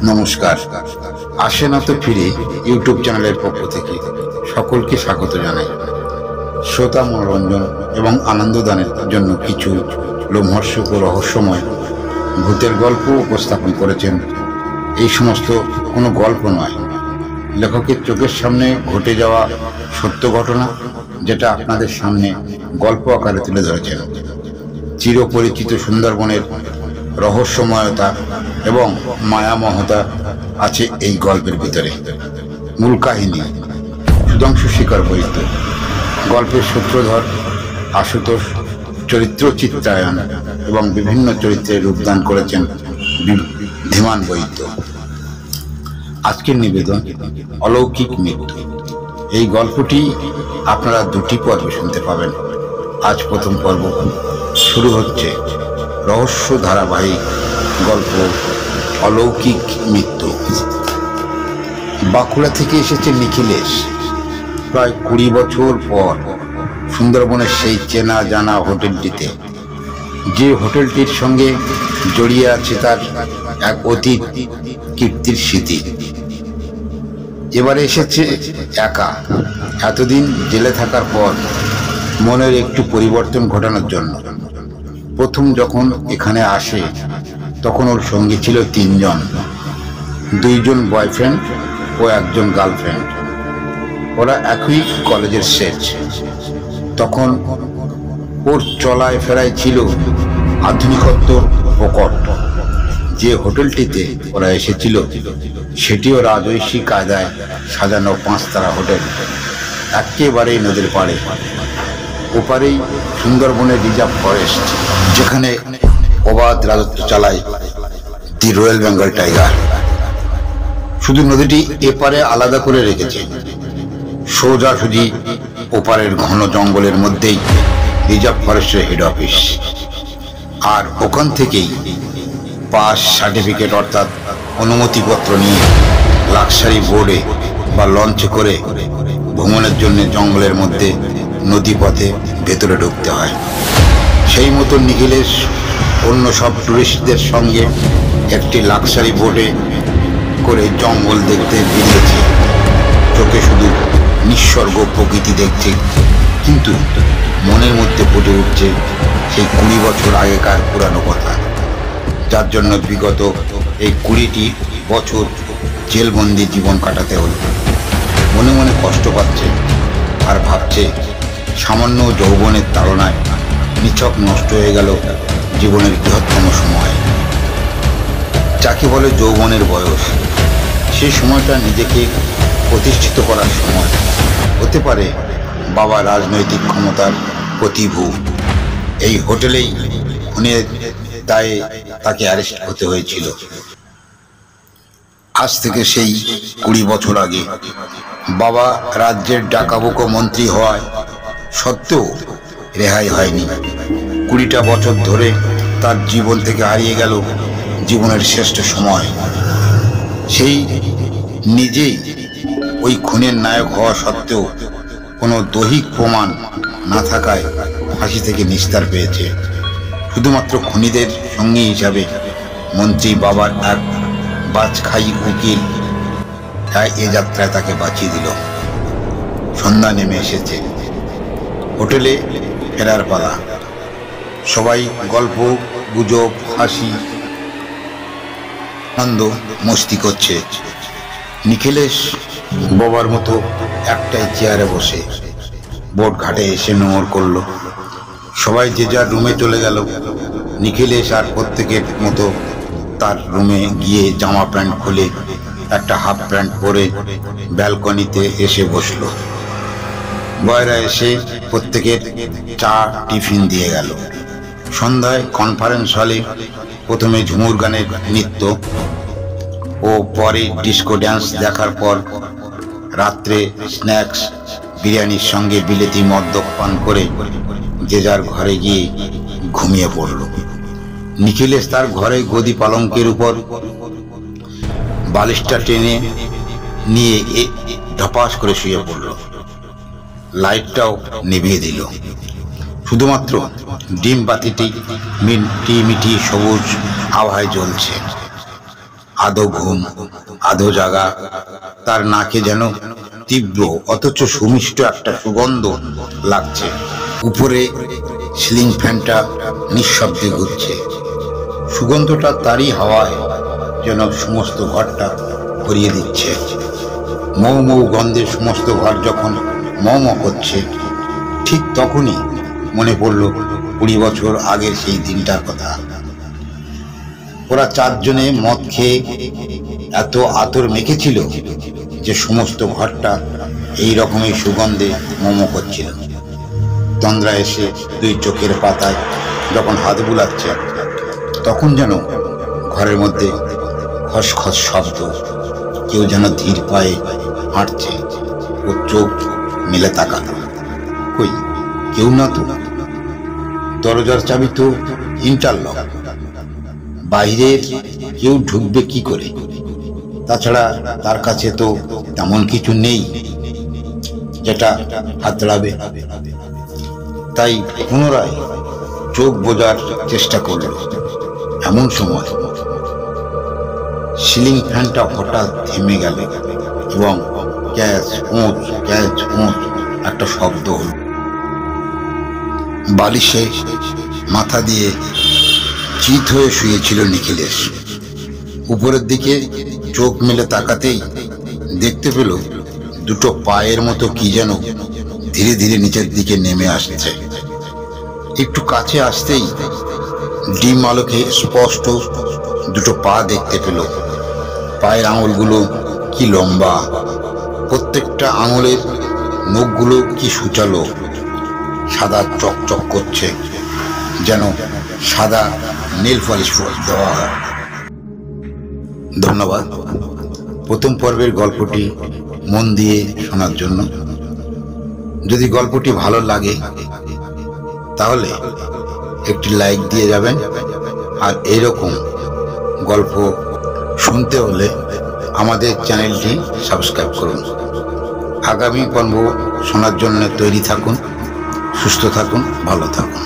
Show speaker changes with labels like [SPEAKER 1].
[SPEAKER 1] নমস্কার। আসে না তো ফিরে ইউটিউব চ্যানেলের পক্ষ থেকে সকলকে স্বাগত জানাই। শ্রোতা মনোরঞ্জন এবং আনন্দদানের জন্য কিছু লোমহর্ষক ও রহস্যময় ভূতের গল্প উপস্থাপন করেছেন। এই সমস্ত কোনো গল্প নয়, লেখকের চোখের সামনে ঘটে যাওয়া সত্য ঘটনা, যেটা আপনাদের সামনে গল্প আকারে তুলে ধরেছেন। চিরপরিচিত সুন্দরবনের রহস্যময়তা এবং মায়ামহতা আছে এই গল্পের ভিতরে। মূল কাহিনী: সুধাংশু শিকার বৈদ্য। গল্পের সূত্রধর আশুতোষ। চরিত্র চিত্রায়ন এবং বিভিন্ন চরিত্রে রূপদান করেছেন ধীমান বৈদ্য। আজকের নিবেদন অলৌকিক মৃত্যু। এই গল্পটি আপনারা দুটি পর্বে শুনতে পাবেন। আজ প্রথম পর্ব শুরু হচ্ছে রহস্য ধারাবাহিক গল্প অলৌকিক মৃত্যু। বাঁকুড়া থেকে এসেছে নিখিলেশ। প্রায় 20 বছর পর সুন্দরবনের সেই চেনা জানা হোটেলটিতে, যে হোটেলটির সঙ্গে জড়িয়ে আছে তার এক অতীত কীর্তির স্মৃতি। এবারে এসেছে একা, এতদিন জেলে থাকার পর মনের একটু পরিবর্তন ঘটানোর জন্য। প্রথম যখন এখানে আসে তখন ওর সঙ্গী ছিল 3 জন, 2 জন বয়ফ্রেন্ড ও 1 জন গার্লফ্রেন্ড। ওরা একই কলেজের সেট। তখন ওর চলায় ফেরায় ছিল আধুনিকত্বর প্রকট। যে হোটেলটিতে ওরা এসেছিল সেটিও রাজৈশী কায়দায় সাজানো 5 তারা হোটেল, একেবারেই নদীর পাড়ে। ওপারেই সুন্দরবনের রিজার্ভ ফরেস্ট, যেখানে অবাধ রাজত্ব চালায় দি রয়্যাল বেঙ্গল টাইগার। শুধু নদীটি এপারে আলাদা করে রেখেছে। সোজাসুজি ওপারের ঘন জঙ্গলের মধ্যেই রিজার্ভ ফরেস্টের হেড অফিস। আর ওখান থেকেই পাস সার্টিফিকেট অর্থাৎ অনুমতিপত্র নিয়ে লাক্সারি বোর্ডে বা লঞ্চে করে ভ্রমণের জন্য জঙ্গলের মধ্যে নদীপথে ভেতরে ঢুকতে হয়। সেই মতো নিখিলেশ অন্য সব টুরিস্টদের সঙ্গে একটি লাক্সারি বোটে করে জঙ্গল দেখতে বেরিয়েছে। চোখে শুধু নিঃসর্গ প্রকৃতি দেখছে, কিন্তু মনের মধ্যে ফুটে উঠছে সেই 20 বছর আগেকার পুরানো কথা, যার জন্য বিগত এই 20টি বছর জেলবন্দি জীবন কাটাতে হল। মনে মনে কষ্ট পাচ্ছে আর ভাবছে সামান্য যৌবনের তাড়নায় নিছক নষ্ট হয়ে গেল জীবনের বৃহত্তম সময়, যাকে বলে যৌবনের বয়স। সেই সময়টা নিজেকে প্রতিষ্ঠিত করার সময়। হতে পারে বাবা রাজনৈতিক ক্ষমতার প্রতিভূ। এই হোটেলেই খুনের দায়ে তাকে অ্যারেস্ট হতে হয়েছিল। আজ থেকে সেই 20 বছর আগে বাবা রাজ্যের ডাকাবুকো মন্ত্রী হওয়ায় সত্ত্বেও রেহাই হয়নি। 20টা বছর ধরে তার জীবন থেকে হারিয়ে গেল জীবনের শ্রেষ্ঠ সময়। সেই নিজেই ওই খুনের নায়ক হওয়া সত্ত্বেও কোনো দৈহিক প্রমাণ না থাকায় ফাঁসি থেকে নিস্তার পেয়েছে। শুধুমাত্র খুনিদের সঙ্গী হিসাবে মন্ত্রী বাবার এক বাজখাই উকিল এ যাত্রায় তাকে বাঁচিয়ে দিল। সন্ধ্যা নেমে এসেছে। হোটেলে ফেরার পালা। সবাই গল্প গুজব হাসি আনন্দ মস্তি করছে। নিখিলেশ বাবার মতো একটাই চেয়ারে বসে বোট ঘাটে এসে নোঙর করলো। সবাই যে যার রুমে চলে গেল। নিখিলেশ আর প্রত্যেকের মতো তার রুমে গিয়ে জামা প্যান্ট খুলে একটা হাফ প্যান্ট পরে ব্যালকনিতে এসে বসলো। বয়রা এসে প্রত্যেকের চা টিফিন দিয়ে গেল। সন্ধ্যায় কনফারেন্স হলে প্রথমে ঝুমুর গানের নৃত্য ও পরে ডিস্কো ড্যান্স দেখার পর রাত্রে স্ন্যাক্স বিরিয়ানির সঙ্গে বিলেতি মদ্য পান করে যে যার ঘরে গিয়ে ঘুমিয়ে পড়ল। নিখিলেশ তার ঘরে গদি পালঙ্কের উপর বালিশটা টেনে নিয়ে ধপাস করে শুয়ে পড়ল। লাইটটাও নিভিয়ে দিল। শুধুমাত্র ডিম বাতিটি মিটি মিটি সবুজ আবহাওয়ায় জ্বলছে। আধো ঘুম আধো জাগা। তার নাকে যেন তীব্র অথচ সুমিষ্ট একটা সুগন্ধ লাগছে। উপরে সিলিং ফ্যানটা নিঃশব্দে ঘুরছে। সুগন্ধটা তারই হাওয়ায় যেন সমস্ত ঘরটা ভরিয়ে দিচ্ছে। মৌ মৌ গন্ধে সমস্ত ঘর যখন মৌ মৌ করছে, ঠিক তখনই মনে পড়ল 20 বছর আগের সেই দিনটার কথা। ওরা চারজনে মদ খেয়ে এত আতর মেখেছিল যে সমস্ত ঘরটা এই রকমের সুগন্ধে মোমো করছিল। তন্দ্রা এসে 2 চোখের পাতায় যখন হাত বুলাচ্ছে, তখন যেন ঘরের মধ্যে খসখস শব্দ। কেউ যেন ধীর পায়ে হাঁটছে। ও চোখ মেলে তাকালো, কই কেউ না তো। দরজার চাবি তো ইন্টারলক, বাইরে কেউ ঢুকবে কি করে? তাছাড়া তার কাছে তো তেমন কিছু নেই যেটা হাতড়াবে। তাই পুনরায় চোখ বোঝার চেষ্টা করল। এমন সময় সিলিং ফ্যানটা হঠাৎ থেমে গেল এবং ক্যাচ ওঁচ ক্যাচ ওঁচ একটা শব্দ হল। বালিশে মাথা দিয়ে চিত হয়ে শুয়েছিল নিখিলেশ। উপরের দিকে চোখ মেলে তাকাতেই দেখতে পেল 2 পায়ের মতো কি যেন ধীরে ধীরে নিচের দিকে নেমে আসছে। একটু কাছে আসতেই ডিম আলোকে স্পষ্ট 2 পা দেখতে পেল। পায়ের আঙুলগুলো কি লম্বা, প্রত্যেকটা আঙুলের নখগুলো কি সুচালো, সাদা চকচক করছে, যেন সাদা নেল পলিশ দেওয়া হয়। ধন্যবাদ প্রথম পর্বের গল্পটি মন দিয়ে শোনার জন্য। যদি গল্পটি ভালো লাগে তাহলে একটি লাইক দিয়ে যাবেন। আর এইরকম গল্প শুনতে হলে আমাদের চ্যানেলটি সাবস্ক্রাইব করুন। আগামী পর্ব শোনার জন্য তৈরি থাকুন। সুস্থ থাকুন, ভালো থাকুন।